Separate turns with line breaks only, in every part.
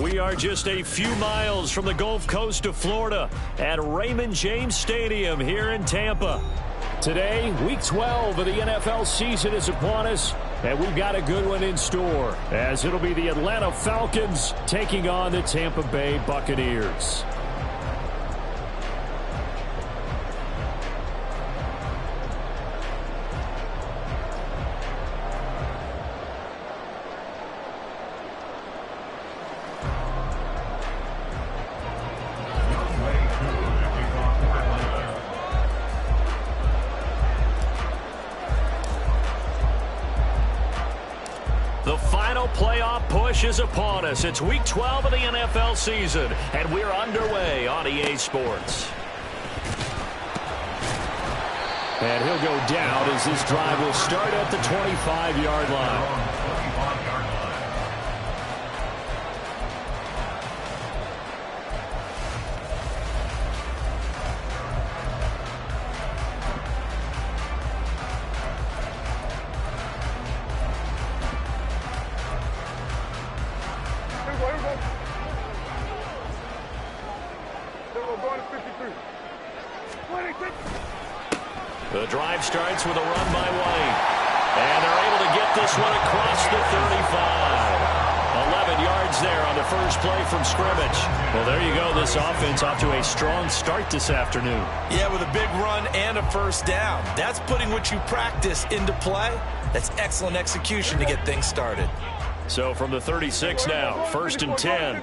We are just a few miles from the Gulf Coast of Florida at Raymond James Stadium here in Tampa. Today, Week 12 of the NFL season is upon us, and we've got a good one in store, as it'll be the Atlanta Falcons taking on the Tampa Bay Buccaneers. The final playoff push is upon us. It's Week 12 of the NFL season, and we're underway on EA Sports. And he'll go down as this drive will start at the 25-yard line. The drive starts with a run by White. And they're able to get this one across the 35. 11 yards there on the first play from scrimmage. Well, there you go. This offense off to a strong start this afternoon. Yeah, with a big run and a first down. That's putting what you practice into play. That's excellent execution to get things started. So from the 36 now, 1st and 10.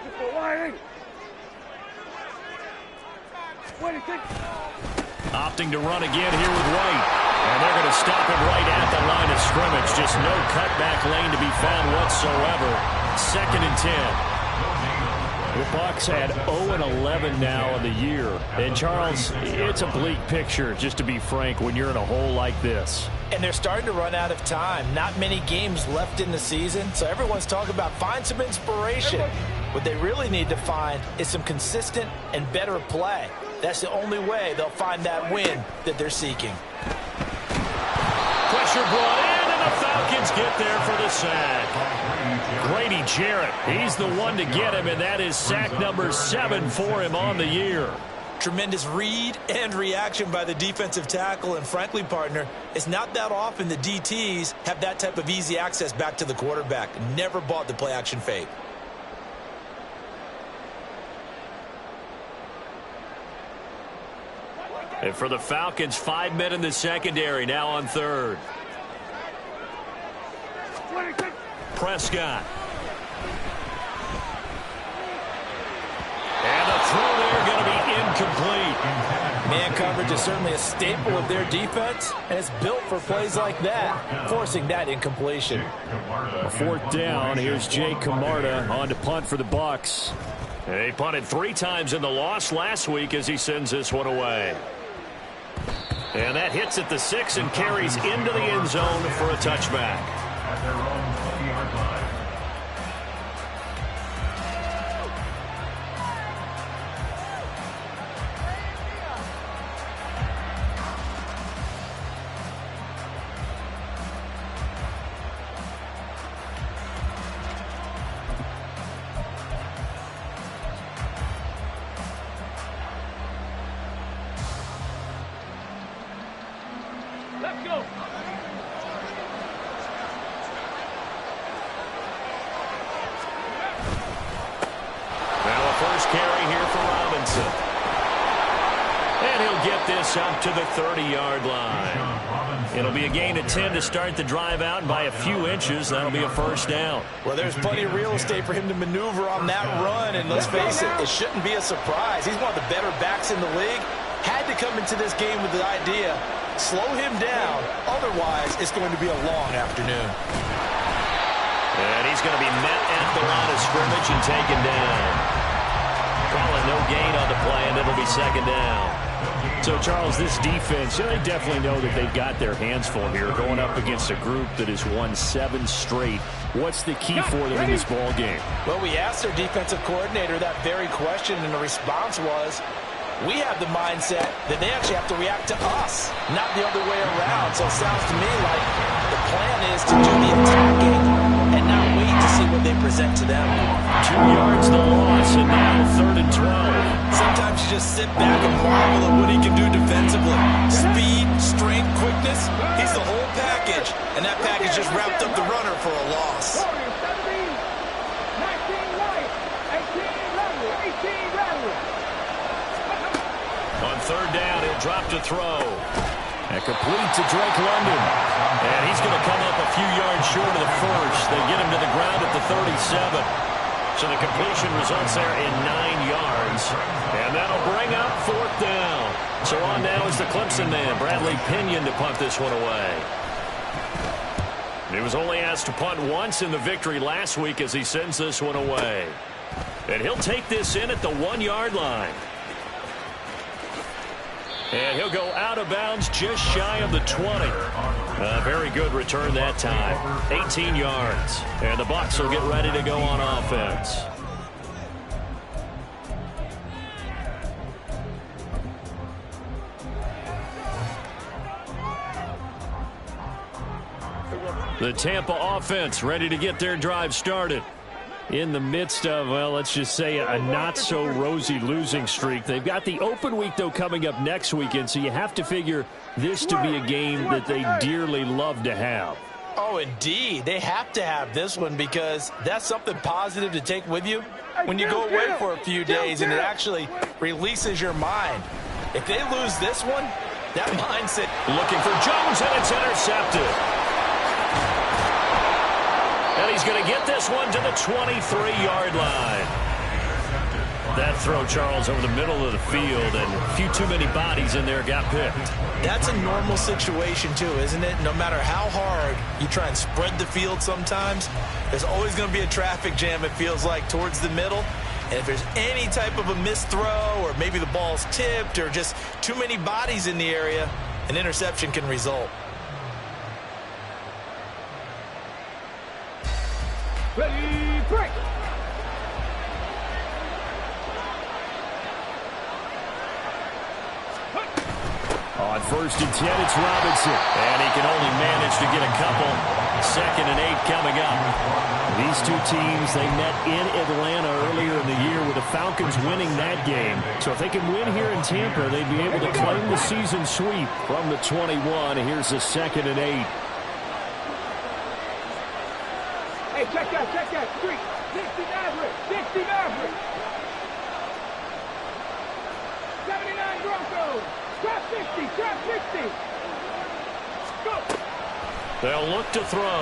Opting to run again here with White. And they're going to stop him right at the line of scrimmage. Just no cutback lane to be found whatsoever. 2nd and 10. The Bucs had 0-11 now in the year. And, Charles, it's a bleak picture, just to be frank, when you're in a hole like this. And they're starting to run out of time. Not many games left in the season, so everyone's talking about find some inspiration. What they really need to find is some consistent and better play. That's the only way they'll find that win that they're seeking. Pressure brought in, and the Falcons get there for the sack. Grady Jarrett, he's the one to get him, and that is sack number 7 for him on the year. Tremendous read and reaction by the defensive tackle, and frankly, partner, it's not that often the DTs have that type of easy access back to the quarterback. Never bought the play-action fake. And for the Falcons, 5 men in the secondary, now on 3rd. Prescott. And the throw there going to be incomplete. Man coverage is certainly a staple of their defense, and it's built for plays like that, forcing that incompletion. A 4th down. Here's Jay Camarda on to punt for the Bucs. And he punted 3 times in the loss last week as he sends this one away. And that hits at the 6 and carries into the end zone for a touchback. At their own 20-yard line.
Let's go.
Now a first carry here for Robinson. And he'll get this up to the 30-yard line. It'll be a gain of 10 to start the drive out, and by a few inches, that'll be a first down.
Well, there's plenty of real estate for him to maneuver on that run, and let's face it, it shouldn't be a surprise. He's one of the better backs in the league. Had to come into this game with the idea, slow him down, otherwise it's going to be a long afternoon.
And he's going to be met at the line of scrimmage and taken down. Calling no gain on the play, and it'll be 2nd down. So, Charles, this defense, they definitely know that they've got their hands full here, going up against a group that has won 7 straight. What's the key for them in this ball game?
Well, we asked their defensive coordinator that very question, and the response was, we have the mindset that they actually have to react to us, not the other way around. So it sounds to me like the plan is to do the attacking and not wait to see what they present to them.
2 yards the loss, and now 3rd and 12.
Sometimes you just sit back and marvel at what he can do defensively. Speed, strength, quickness, he's the whole package. And that package just wrapped up the runner for a loss.
On 3rd down, he'll drop to throw. And complete to Drake London. And he's going to come up a few yards short of the first. They get him to the ground at the 37. So the completion results there in 9 yards. And that'll bring up 4th down. So on now is the Clemson man, Bradley Pinion, to punt this one away. He was only asked to punt once in the victory last week as he sends this one away. And he'll take this in at the 1-yard line. And he'll go out of bounds just shy of the 20. A very good return that time. 18 yards. And the Bucs will get ready to go on offense. The Tampa offense ready to get their drive started. In the midst of, well, let's just say a not-so-rosy losing streak. They've got the open week, though, coming up next weekend, so you have to figure this to be a game that they dearly love to have.
Oh, indeed. They have to have this one because that's something positive to take with you when you go away for a few days, and it actually releases your mind. If they lose this one, that mindset.
Looking for Jones, and it's intercepted. And he's going to get this one to the 23-yard line. That throw, Charles, over the middle of the field, and a few too many bodies in there got picked.
That's a normal situation, too, isn't it? No matter how hard you try and spread the field sometimes, there's always going to be a traffic jam, it feels like, towards the middle. And if there's any type of a missed throw, or maybe the ball's tipped, or just too many bodies in the area, an interception can result.
Ready, break.
On 1st and 10, it's Robinson. And he can only manage to get a couple. 2nd and 8 coming up. These two teams, they met in Atlanta earlier in the year with the Falcons winning that game. So if they can win here in Tampa, they'd be able to claim the season sweep from the 21. Here's the 2nd and 8.
Hey, check that, street. 60 Maverick, 60 Maverick. 79 Broncos. Trap 60, trap 60. Go.
They'll look to throw.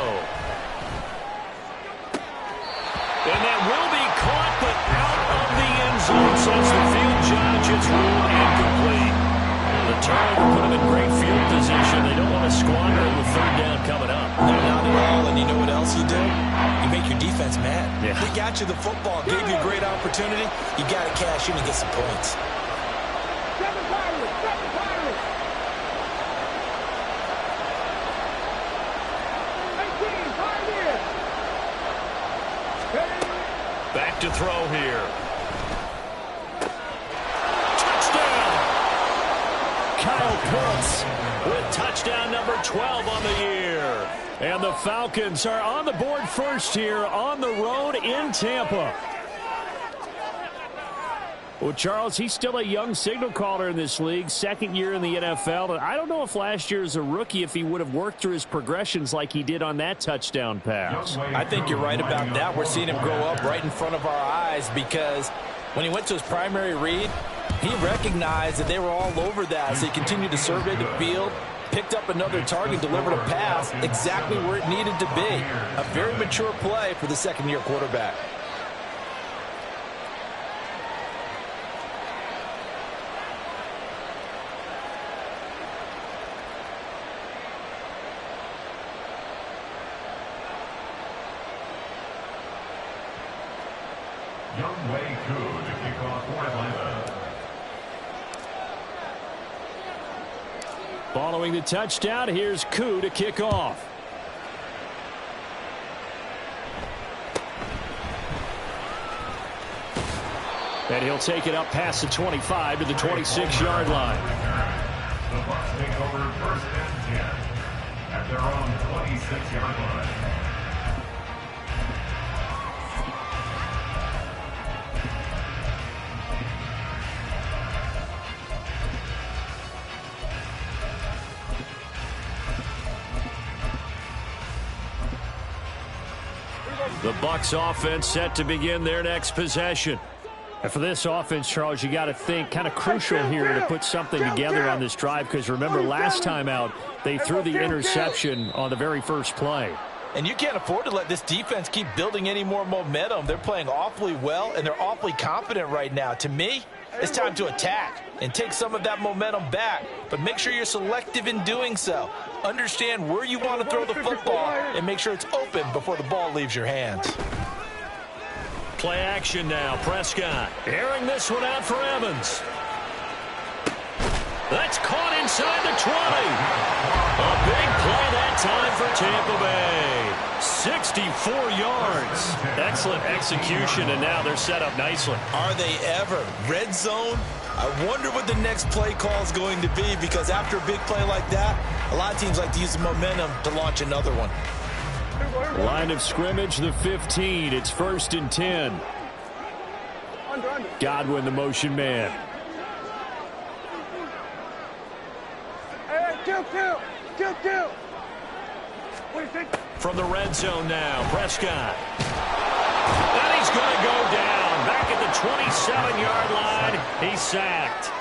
And that will be caught, but out of the end zone, says the field judge. It's ruled incomplete. The turnover put them in great field position. They don't want to squander in the 3rd down coming up.
No, not at all. And you know what else you do? You make your defense mad.
Yeah.
They got you the football, gave you a great opportunity. You got to cash in and get some points.
7 Pirates, 7 Pirates. 18, Pioneer.
Back to throw here. Touchdown! Kyle Pitts with touchdown number 12 on the year. And the Falcons are on the board first here on the road in Tampa. Well, Charles, he's still a young signal caller in this league, 2nd year in the NFL. And I don't know if last year as a rookie, if he would have worked through his progressions like he did on that touchdown pass.
I think you're right about that. We're seeing him grow up right in front of our eyes because when he went to his primary read, he recognized that they were all over that. So he continued to survey the field, picked up another target, delivered a pass exactly where it needed to be. A very mature play for the 2nd-year quarterback.
Following the touchdown, here's Koo to kick off. And he'll take it up past the 25 to the 26-yard line.
The Bucs take over 1st and 10 at their own 26-yard line.
The Bucs offense set to begin their next possession.
And for this offense, Charles, you got to think kind of crucial here to put something together on this drive, because remember last time out they threw the interception on the very first play.
And you can't afford to let this defense keep building any more momentum. They're playing awfully well, and they're awfully confident right now. To me, it's time to attack and take some of that momentum back. But make sure you're selective in doing so. Understand where you want to throw the football and make sure it's open before the ball leaves your hands.
Play action now. Prescott airing this one out for Evans. That's caught inside the 20. A big play that time for Tampa Bay. 64 yards. Excellent execution, and now they're set up nicely.
Are they ever? Red zone? I wonder what the next play call is going to be, because after a big play like that, a lot of teams like to use the momentum to launch another one.
Line of scrimmage, the 15. It's 1st and 10. Godwin, the motion man.
Kill.
From the red zone now, Prescott. And he's going to go down. Back at the 27-yard line, he's sacked.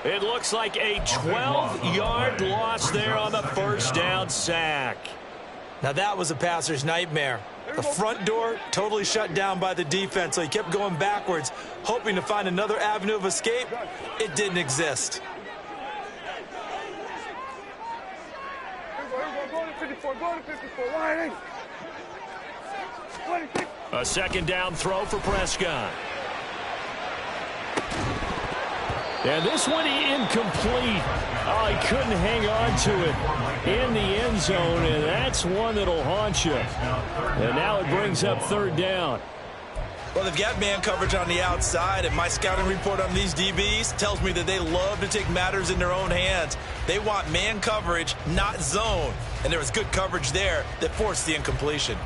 It looks like a 12-yard loss there on the first down sack.
Now that was a passer's nightmare. The front door totally shut down by the defense, so he kept going backwards, hoping to find another avenue of escape. It didn't exist.
A second down throw for Prescott. And this one incomplete. Oh, he couldn't hang on to it in the end zone, and that's one that'll haunt you. And now it brings up 3rd down.
Well, they've got man coverage on the outside, and my scouting report on these DBs tells me that they love to take matters in their own hands. They want man coverage, not zone. And there was good coverage there that forced the incompletion.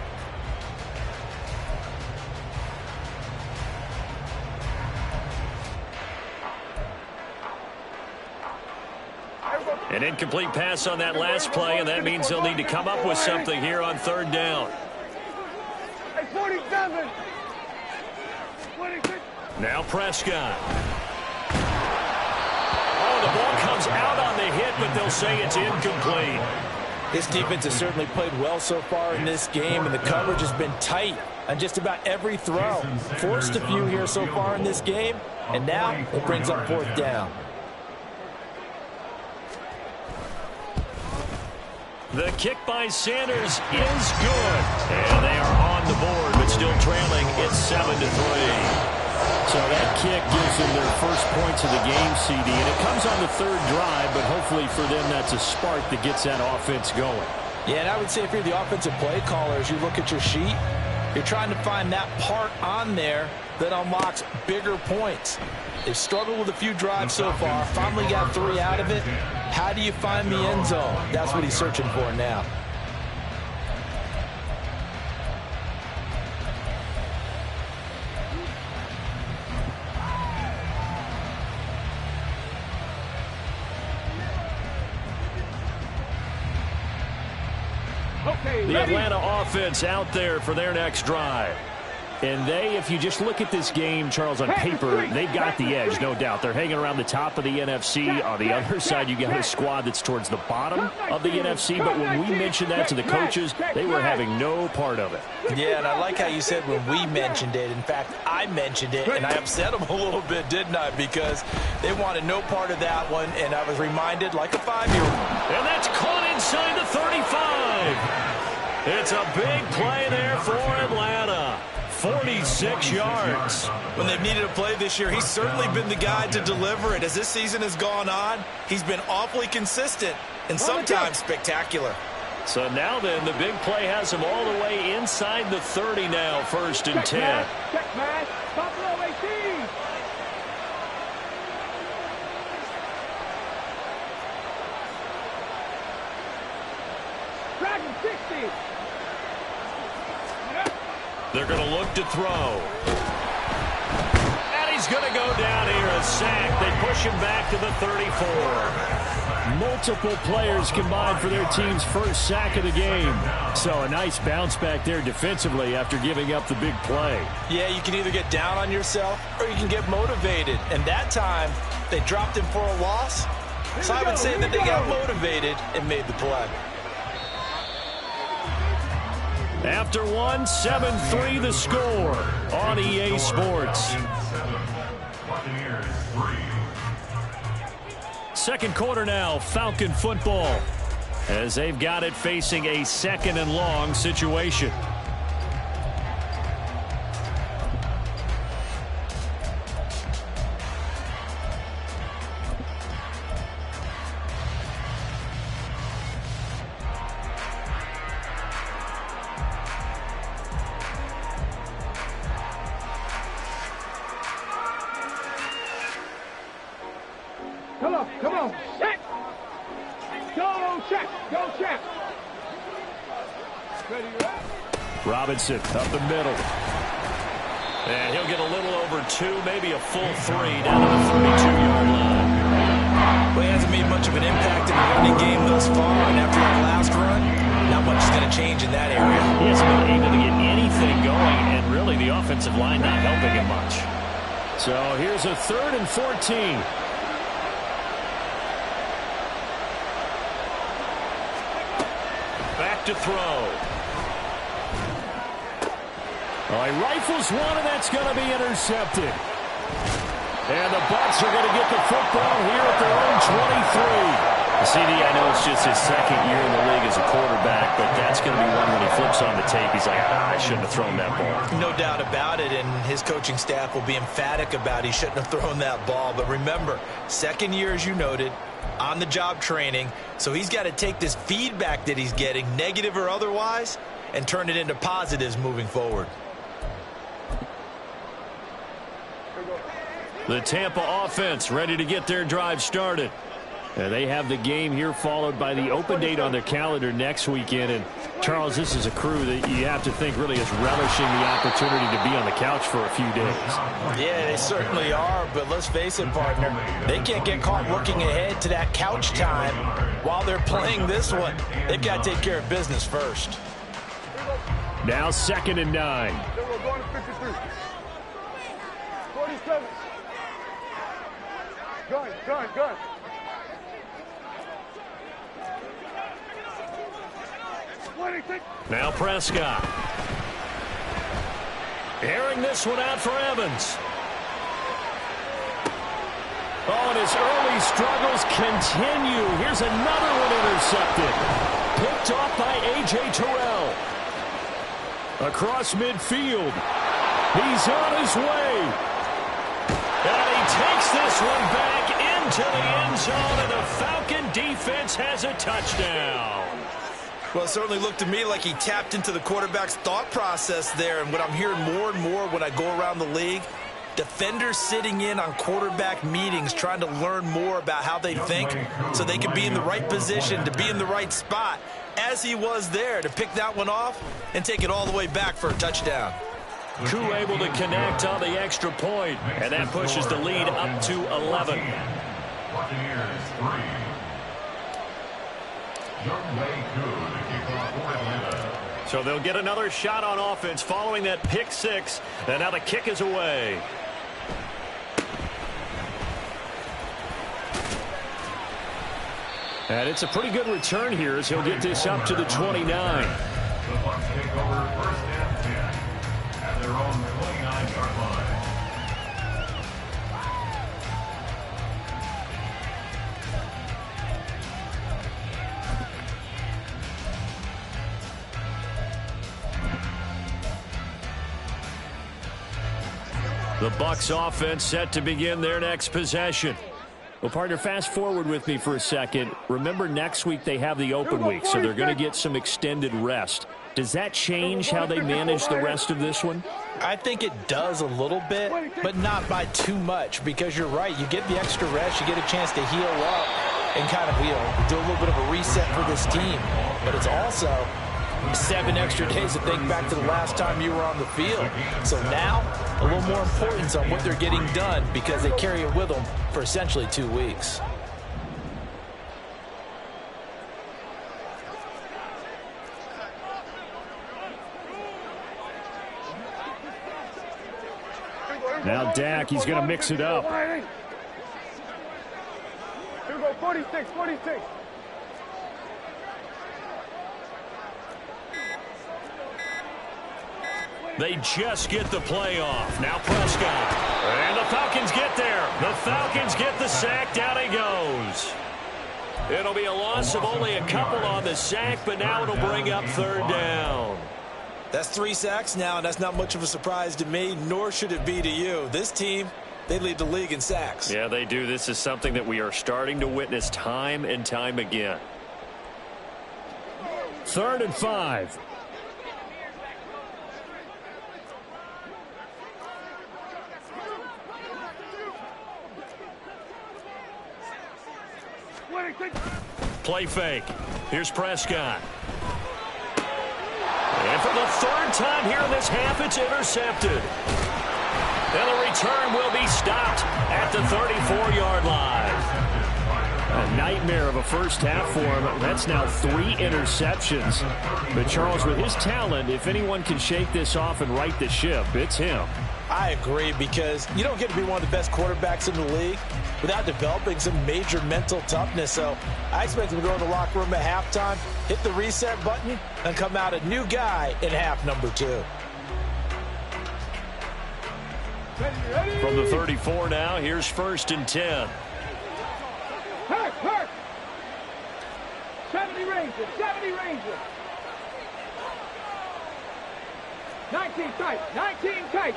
An incomplete pass on that last play, and that means they'll need to come up with something here on 3rd down. Now Prescott. Oh, the ball comes out on the hit, but they'll say it's incomplete.
This defense has certainly played well so far in this game, and the coverage has been tight on just about every throw. Forced a few here so far in this game, and now it brings up 4th down.
The kick by Sanders is good. And they are on the board, but still trailing. It's 7-3. So that kick gives them their first points of the game, CD. And it comes on the 3rd drive, but hopefully for them that's a spark that gets that offense going.
Yeah, and I would say if you're the offensive play caller, as you look at your sheet, you're trying to find that part on there that unlocks bigger points. They've struggled with a few drives so far. Finally got 3 out of it. How do you find the end zone? That's what he's searching for now.
The Atlanta offense out there for their next drive. And they, if you just look at this game, Charles, on paper, they've got the edge, no doubt. They're hanging around the top of the NFC. On the other side, you got a squad that's towards the bottom of the NFC. But when we mentioned that to the coaches, they were having no part of it.
Yeah, and I like how you said when we mentioned it. In fact, I mentioned it, and I upset them a little bit, didn't I? Because they wanted no part of that one, and I was reminded like a 5-year-old.
And that's caught inside the 35. It's a big play there for Atlanta. 46 yards.
When they've needed a play this year, he's certainly been the guy to deliver it. As this season has gone on, he's been awfully consistent and sometimes spectacular.
So now then, the big play has him all the way inside the 30 now, 1st and 10.
Check, man. Buffalo 18. Dragon 60.
They're going to look to throw. And he's going to go down here, a sack. They push him back to the 34.
Multiple players combined for their team's first sack of the game. So a nice bounce back there defensively after giving up the big play.
Yeah, you can either get down on yourself or you can get motivated. And that time, they dropped him for a loss. So I would say that they got motivated and made the play.
After one, 7-3 the score on EA Sports. Second quarter now, Falcon football, as they've got it facing a 2nd and long situation.
Come on, check. Go check. Ready,
Robinson up the middle. And he'll get a little over 2, maybe a full 3 down to the 32-yard line.
Well, he hasn't made much of an impact in the running game thus far, and after that last run, not much is going to change in that area.
He hasn't been able to get anything going, and really the offensive line not helping him much. So here's a 3rd and 14. Back to throw. All right, rifles one, and that's going to be intercepted. And the Bucs are going to get the football here at their own 23. CD, I know it's just his 2nd year in the league as a quarterback, but that's going to be one when he flips on the tape. He's like, I shouldn't have thrown that ball.
No doubt about it, and his coaching staff will be emphatic about he shouldn't have thrown that ball. But remember, 2nd year, as you noted, on-the-job training, so he's got to take this feedback that he's getting, negative or otherwise, and turn it into positives moving forward.
The Tampa offense ready to get their drive started. And they have the game here followed by the open date on their calendar next weekend. And, Charles, this is a crew that you have to think really is relishing the opportunity to be on the couch for a few days.
Yeah, they certainly are, but let's face it, partner, they can't get caught looking ahead to that couch time while they're playing this one. They've got to take care of business first.
Now 2nd and 9.
We're going to 53. 47. Gun.
Now Prescott. Airing this one out for Evans. Oh, and his early struggles continue. Here's another one intercepted. Picked off by A.J. Terrell. Across midfield. He's on his way. And he takes this one back into the end zone, and the Falcon defense has a touchdown.
Well, it certainly looked to me like he tapped into the quarterback's thought process there. And what I'm hearing more and more when I go around the league, defenders sitting in on quarterback meetings trying to learn more about how they think so they can be in the right position to be in the right spot, as he was there to pick that one off and take it all the way back for a touchdown.
Koo able to connect on the extra point, and that pushes the lead up to 11. So they'll get another shot on offense following that pick 6, and now the kick is away. And it's a pretty good return here as he'll get this up to the 29.
The Bucs take over 1st and 10 at their own 29-yard line.
The Bucs offense set to begin their next possession. Well, partner, fast forward with me for a second. Remember, next week they have the open week, so they're going to get some extended rest. Does that change how they manage the rest of this one?
I think it does a little bit, but not by too much, because you're right. You get the extra rest, you get a chance to heal up and kind of, do a little bit of a reset for this team. But it's also 7 extra days to think back to the last time you were on the field. So now, a little more importance on what they're getting done because they carry it with them for essentially 2 weeks.
Now Dak, he's going to mix it up.
Here we go, 46, 46.
They just get the play off. Now Prescott. And the Falcons get there. The Falcons get the sack. Down he goes. It'll be a loss of only a couple on the sack, but now it'll bring up third down.
That's 3 sacks now, and that's not much of a surprise to me, nor should it be to you. This team, they lead the league in sacks.
Yeah, they do. This is something that we are starting to witness time and time again.
3rd and 5.
Play fake. Here's Prescott. And for the 3rd time here in this half, it's intercepted. And the return will be stopped at the 34-yard line.
A nightmare of a first half for him. That's now 3 interceptions. But Charles, with his talent, if anyone can shake this off and right the ship, it's him.
I agree, because you don't get to be one of the best quarterbacks in the league without developing some major mental toughness. So I expect him to go in the locker room at halftime, hit the reset button, and come out a new guy in half number 2.
From the 34 now, here's 1st and 10.
Hurt. 70 Rangers, 70 Rangers. 19 tight.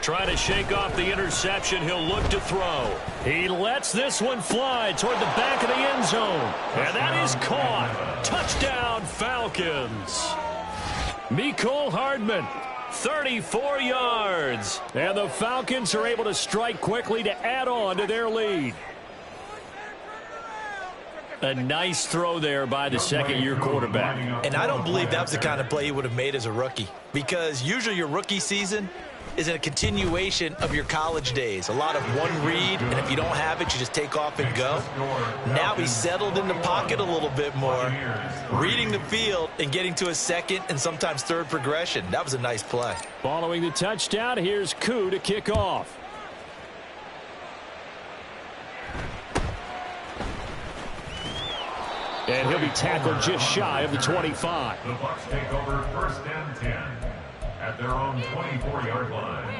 Trying to shake off the interception. He'll look to throw. He lets this one fly toward the back of the end zone. And that is caught. Touchdown, Falcons. Mecole Hardman, 34 yards.
And the Falcons are able to strike quickly to add on to their lead.
A nice throw there by the second-year quarterback.
And I don't believe that was the kind of play he would have made as a rookie, because usually your rookie season is a continuation of your college days. A lot of one read, and if you don't have it, you just take off and go. Now he's settled in the pocket a little bit more, reading the field and getting to a second and sometimes third progression. That was a nice play.
Following the touchdown, here's Koo to kick off. And he'll be tackled just shy of the 25.
The Bucs take over 1st and 10 at their own 24-yard line.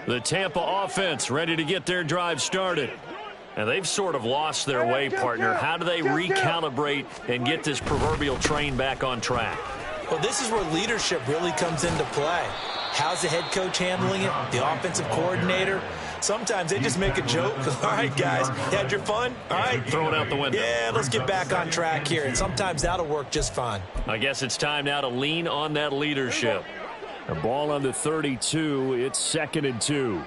The Tampa offense ready to get their drive started. And they've sort of lost their way, partner. How do they recalibrate and get this proverbial train back on track?
Well, this is where leadership really comes into play. How's the head coach handling it? The offensive coordinator? Sometimes they just make a joke. All right, guys, you had your fun? All right.
Throw it out the window.
Yeah, let's get back on track here. And sometimes that'll work just fine.
I guess it's time now to lean on that leadership.
The ball on the 32. It's 2nd and 2.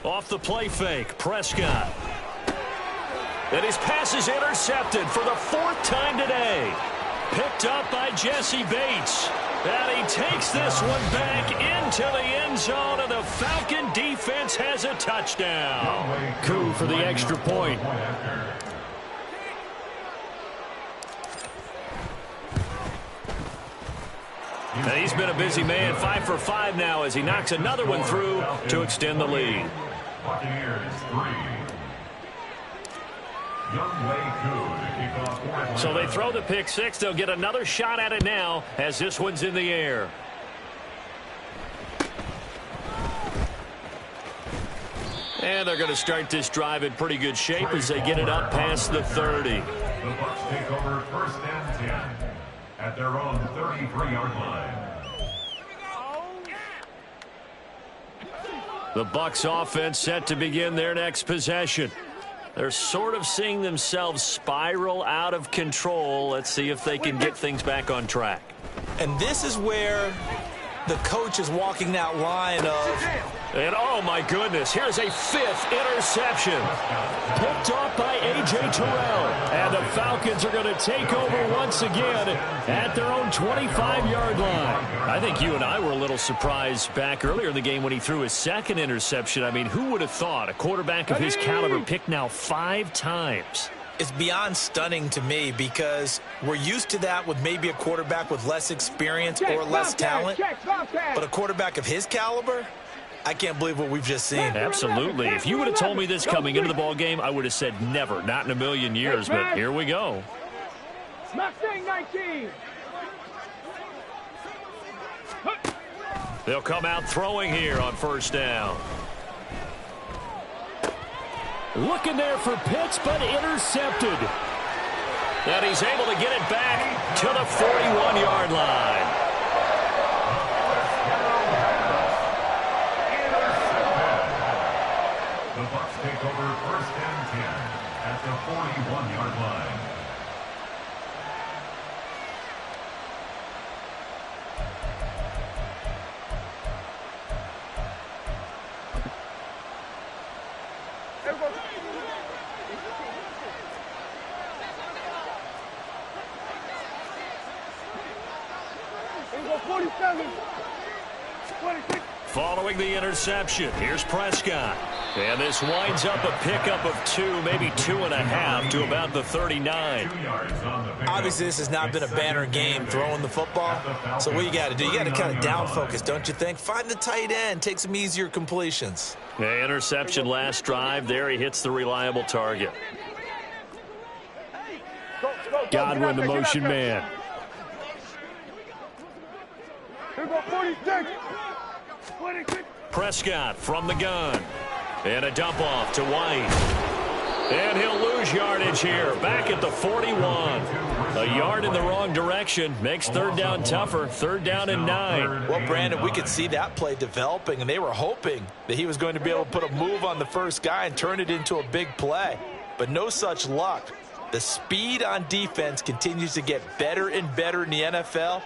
Off the play fake, Prescott. And his pass is intercepted for the 4th time today. Picked up by Jesse Bates. And he takes this one back into the end zone, and the Falcon defense has a touchdown.
Koo for the extra point.
And he's been a busy man, 5 for 5 now as he knocks another one through to extend the lead.
Buccaneers 3.
So they throw the pick 6. They'll get another shot at it now as this one's in the air. And they're going to start this drive in pretty good shape as they get it up past the 30.
The Bucs take over 1st and 10 at their own 33-yard line.
The Bucs offense set to begin their next possession. They're sort of seeing themselves spiral out of control. Let's see if they can get things back on track.
And this is where the coach is walking that line of
And oh my goodness, here's a fifth interception. Picked off by A.J. Terrell. And the Falcons are going to take over once again at their own 25-yard line. I think you and I were a little surprised back earlier in the game when he threw his second interception. I mean, who would have thought a quarterback of his caliber picked now 5 times?
It's beyond stunning to me because we're used to that with maybe a quarterback with less experience or less talent. But a quarterback of his caliber, I can't believe what we've just seen.
Absolutely. If you would have told me this coming into the ball game, I would have said never, not in a million years. But here we go.
Mustang 19.
They'll come out throwing here on first down. Looking there for Pitts, but intercepted. And he's able to get it back to the 41-yard line.
The Bucs take over first and 10 at the 41-yard line.
Following the interception, here's Prescott. And this winds up a pickup of 2, maybe 2.5 to about the 39.
Obviously, this has not been a banner game throwing the football. So what you got to do, you got to kind of down focus, don't you think? Find the tight end, take some easier completions.
The interception last drive. There he hits the reliable target. Godwin, the motion man. Prescott from the gun. And a dump off to White. And he'll lose yardage here. Back at the 41. A yard in the wrong direction. Makes third down tougher. Third down and 9.
Well, Brandon, we could see that play developing, and they were hoping that he was going to be able to put a move on the first guy and turn it into a big play. But no such luck. The speed on defense continues to get better and better in the NFL.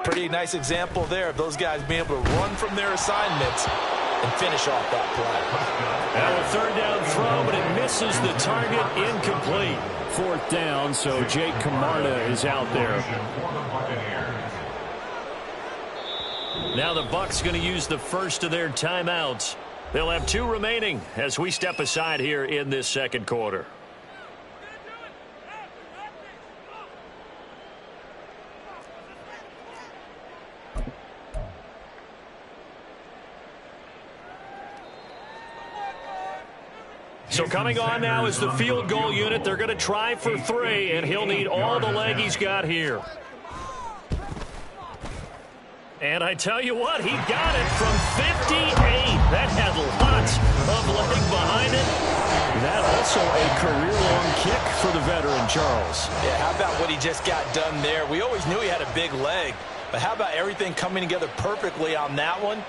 Pretty nice example there of those guys being able to run from their assignments and finish off that play.
Now a third down throw, but it misses the target. Incomplete. Fourth down, so Jake Camarda is out there. Now the Bucs going to use the first of their timeouts. They'll have 2 remaining as we step aside here in this second quarter. So coming on now is the field goal unit. They're going to try for 3, and he'll need all the leg he's got here. And I tell you what, he got it from 58. That had lots of leg behind it. That also a career-long kick for the veteran, Charles.
Yeah, how about what he just got done there? We always knew he had a big leg, but how about everything coming together perfectly on that one?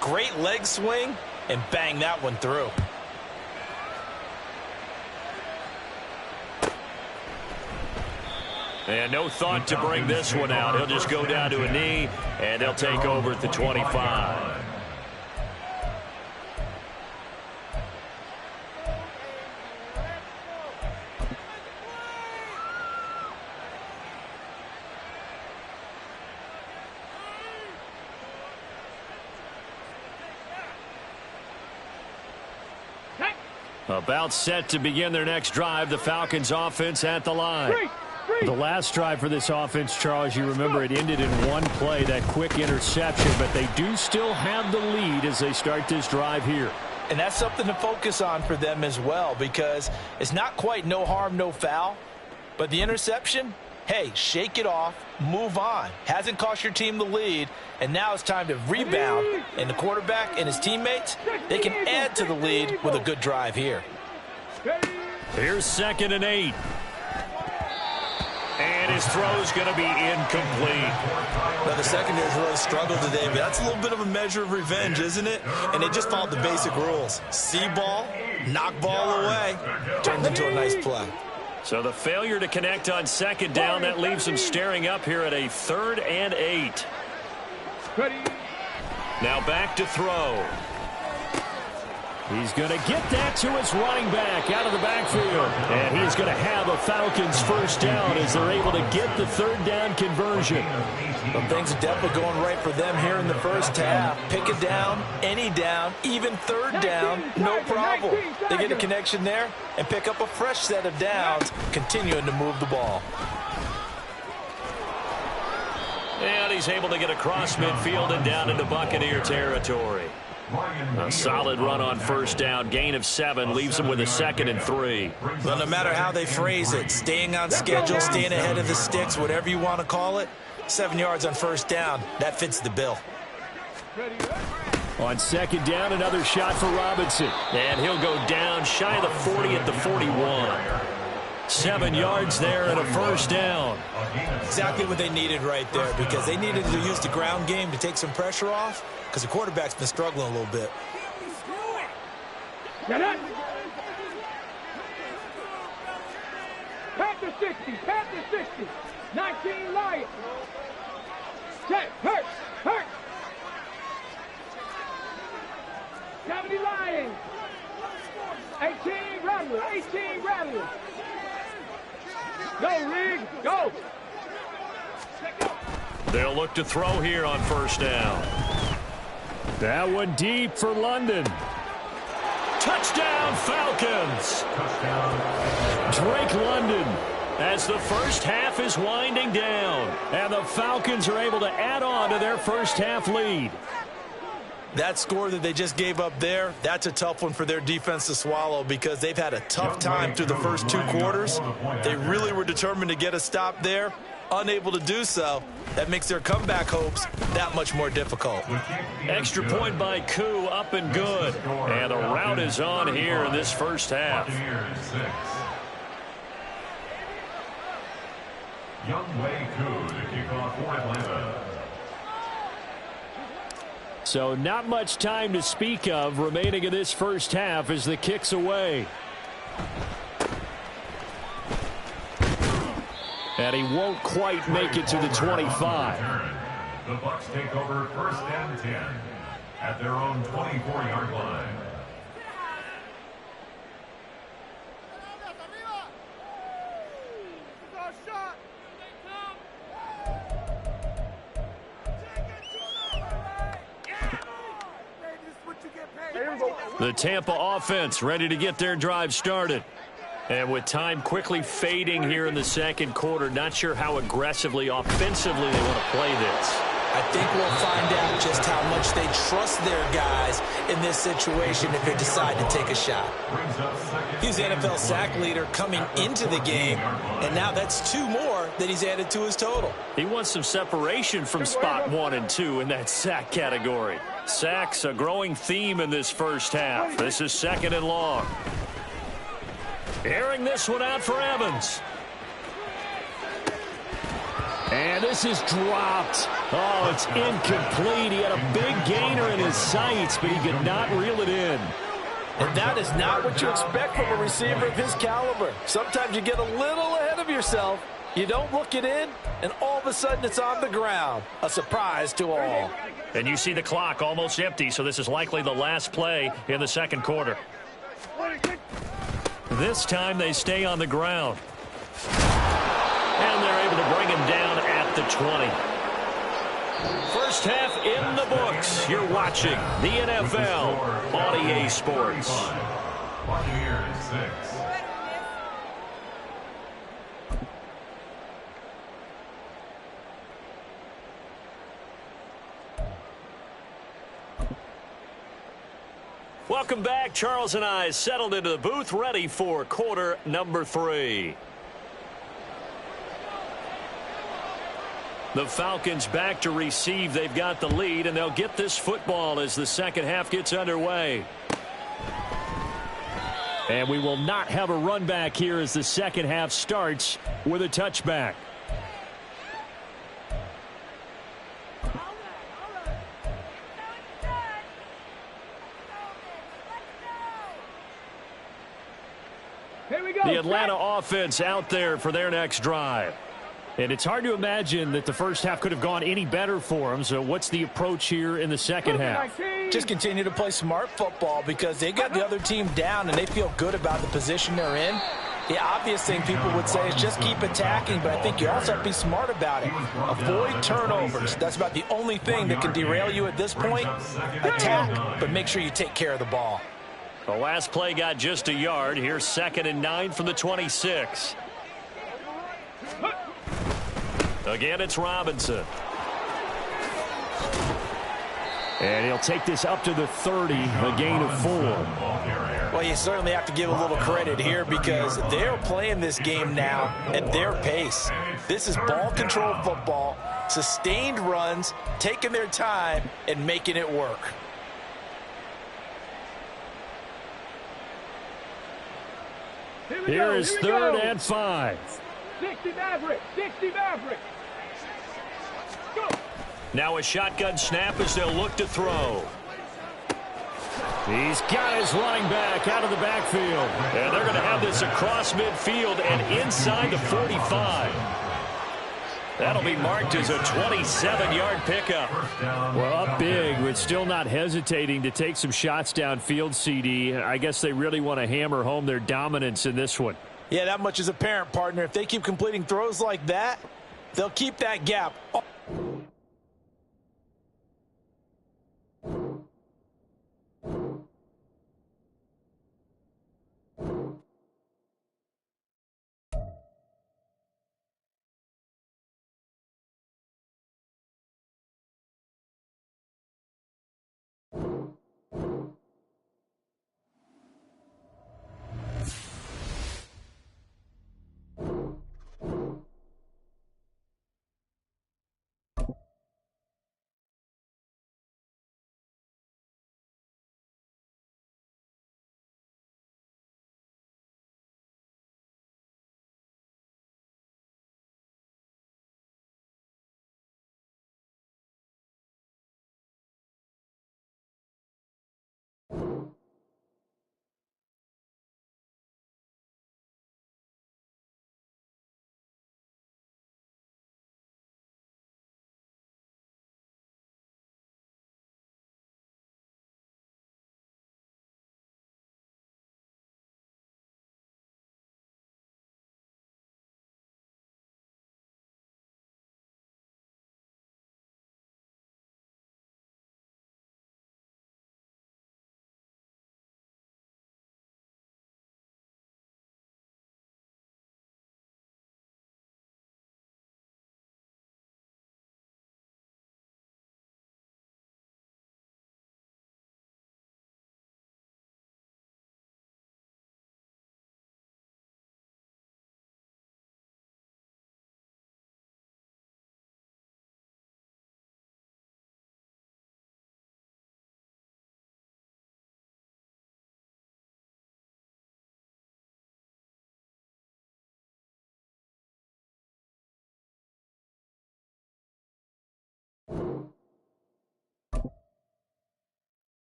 Great leg swing, and bang that one through.
And no thought to bring this one out. He'll just go down to a knee, and he'll take over at the 25. About set to begin their next drive. The Falcons offense at the line. The last drive for this offense, Charles, you remember it ended in one play, that quick interception, but they do still have the lead as they start this drive here.
And that's something to focus on for them as well, because it's not quite no harm, no foul, but the interception, hey, shake it off, move on. Hasn't cost your team the lead, and now it's time to rebound, and the quarterback and his teammates, they can add to the lead with a good drive here.
Here's 2nd and 8. And his throw's going to be incomplete.
Now, the secondary's really struggled today, but that's a little bit of a measure of revenge, isn't it? And they just followed the basic rules. See ball, knock ball away, turns into a nice play.
So the failure to connect on 2nd down, that leaves them staring up here at a 3rd and 8. Now back to throw. He's going to get that to his running back out of the backfield. And he's going to have a Falcons first down as they're able to get the third down conversion.
Well, things are definitely going right for them here in the first half. Pick a down, any down, even third down, no problem. They get a connection there and pick up a fresh set of downs, continuing to move the ball.
And he's able to get across midfield and down into Buccaneer territory. A solid run on first down, gain of 7, leaves them with a 2nd and 3.
Well, no matter how they phrase it, staying on schedule, staying ahead of the sticks, whatever you want to call it, 7 yards on first down, that fits the bill.
On 2nd down, another shot for Robinson.
And he'll go down shy of the 40 at the 41. 7 yards there and a first down.
Exactly what they needed right there, because they needed to use the ground game to take some pressure off, because the quarterback's been struggling a little bit.
Get up. Pat the 60, pat the 60. 19 Lions. Check, hurt, hurt. 70 Lions. 18 Rattlers, 18 Rattlers. Go, Riggs, go.
They'll look to throw here on first down.
That one deep for London.
Touchdown, Falcons.
Drake London.
As the first half is winding down.
And the Falcons are able to add on to their first half lead.
That score that they just gave up there, that's a tough one for their defense to swallow, because they've had a tough time through the first 2 quarters. They really were determined to get a stop there, unable to do so. That makes their comeback hopes that much more difficult.
Extra point by Koo, up and good. And the route is on here in this first half.
Young Wei Koo to kick off for Atlanta.
So not much time to speak of remaining in this first half as the kick's away. And he won't quite make it to the 25.
The Bucs take over 1st and 10 at their own 24-yard line.
The Tampa offense ready to get their drive started. And with time quickly fading here in the second quarter, not sure how aggressively, offensively they want to play this.
I think we'll find out just how much they trust their guys in this situation if they decide to take a shot. He's the NFL sack leader coming into the game, and now that's 2 more that he's added to his total.
He wants some separation from spot 1 and 2 in that sack category. Sacks, a growing theme in this first half. This is 2nd and long. Airing this one out for Evans.
And this is dropped. Oh, it's incomplete. He had a big gainer in his sights, but he could not reel it in.
And that is not what you expect from a receiver of his caliber. Sometimes you get a little ahead of yourself. You don't look it in, and all of a sudden it's on the ground. A surprise to all.
And you see the clock almost empty, so this is likely the last play in the second quarter. This time they stay on the ground. And they're able to bring him down at the 20. First half in the books. You're watching the NFL on EA Sports.
Buccaneers 6.
Welcome back. Charles and I settled into the booth, ready for quarter number 3. The Falcons back to receive. They've got the lead, and they'll get this football as the second half gets underway.
And we will not have a run back here as the second half starts with a touchback.
Here we go.
The Atlanta offense out there for their next drive. And it's hard to imagine that the first half could have gone any better for them. So what's the approach here in the second half?
Just continue to play smart football because they got the other team down and they feel good about the position they're in. The obvious thing people would say is just keep attacking, but I think you also have to be smart about it. Avoid turnovers. That's about the only thing that can derail you at this point. Attack, but make sure you take care of the ball.
The last play got just a yard. Here's 2nd and 9 from the 26. Again, it's Robinson.
And he'll take this up to the 30, a gain of 4.
Well, you certainly have to give a little credit here because they're playing this game now at their pace. This is ball control football, sustained runs, taking their time, and making it work.
Here is 3rd and 5.
60 Maverick, 60 Maverick. Go.
Now a shotgun snap as they'll look to throw.
He's got his running back out of the backfield.
And they're going to have this across midfield and inside the 45. That'll be marked as a 27-yard pickup.
Well, up big, but still not hesitating to take some shots downfield, CD. I guess they really want to hammer home their dominance in this one.
Yeah, that much is apparent, partner. If they keep completing throws like that, they'll keep that gap.